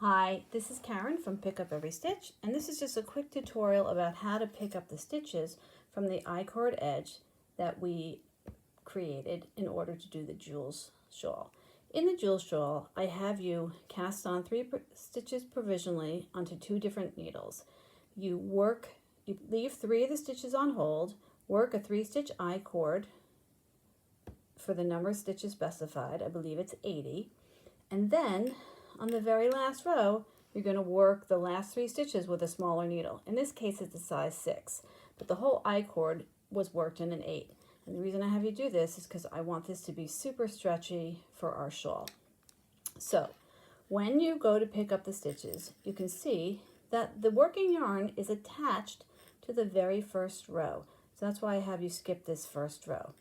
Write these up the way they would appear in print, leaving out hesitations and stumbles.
Hi, this is Karen from Pick Up Every Stitch, and this is just a quick tutorial about how to pick up the stitches from the I-cord edge that we created in order to do the Jules shawl. In the Jules shawl, I have you cast on 3 stitches provisionally onto 2 different needles. You leave 3 of the stitches on hold, work a 3-stitch I-cord for the number of stitches specified. I believe it's 80, and then on the very last row, you're going to work the last 3 stitches with a smaller needle. In this case, it's a size 6, but the whole I-cord was worked in an 8. And the reason I have you do this is because I want this to be super stretchy for our shawl. So when you go to pick up the stitches, you can see that the working yarn is attached to the very first row. So that's why I have you skip this first row.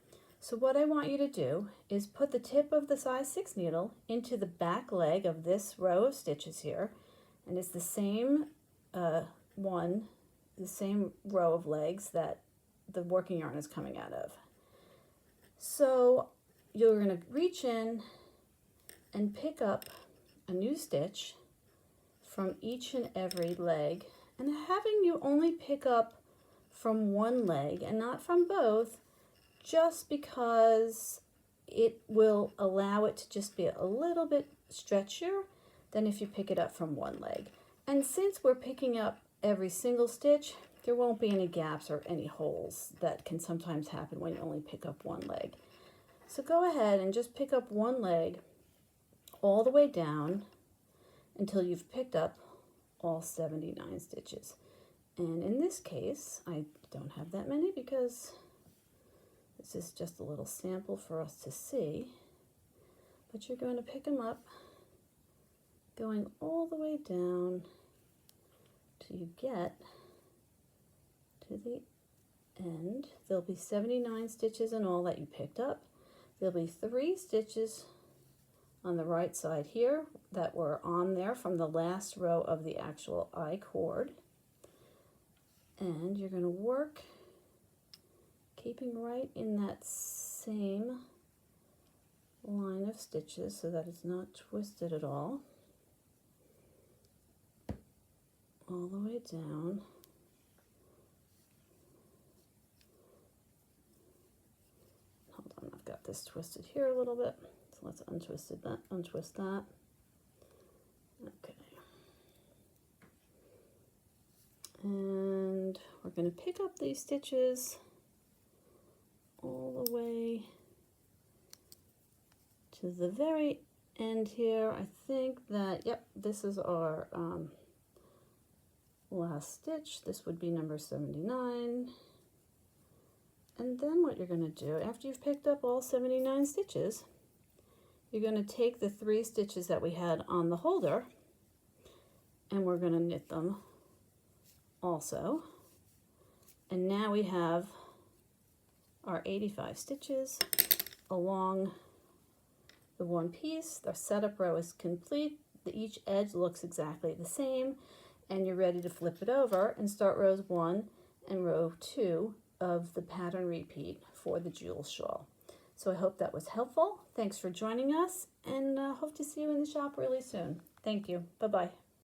So what I want you to do is put the tip of the size 6 needle into the back leg of this row of stitches here, and it's the same the same row of legs that the working yarn is coming out of. So you're going to reach in and pick up a new stitch from each and every leg, and having you only pick up from one leg and not from both, just because it will allow it to just be a little bit stretchier than if you pick it up from one leg. And since we're picking up every single stitch, there won't be any gaps or any holes that can sometimes happen when you only pick up one leg. So go ahead and just pick up one leg all the way down until you've picked up all 79 stitches. And in this case, I don't have that many because this is just a little sample for us to see, but you're going to pick them up, going all the way down till you get to the end. There'll be 79 stitches in all that you picked up. There'll be 3 stitches on the right side here that were on there from the last row of the actual I-cord. And you're going to work keeping right in that same line of stitches so that it's not twisted at all the way down. Hold on, I've got this twisted here a little bit, so let's untwist that. Okay. And we're going to pick up these stitches all the way to the very end here. I think that, yep, this is our last stitch. This would be number 79. And then what you're going to do, after you've picked up all 79 stitches, you're going to take the 3 stitches that we had on the holder, and we're going to knit them also. And now we have our 85 stitches along the one piece. The setup row is complete. Each edge looks exactly the same, and you're ready to flip it over and start rows 1 and row 2 of the pattern repeat for the Jules shawl. So I hope that was helpful. Thanks for joining us, and hope to see you in the shop really soon. Thank you. Bye-bye.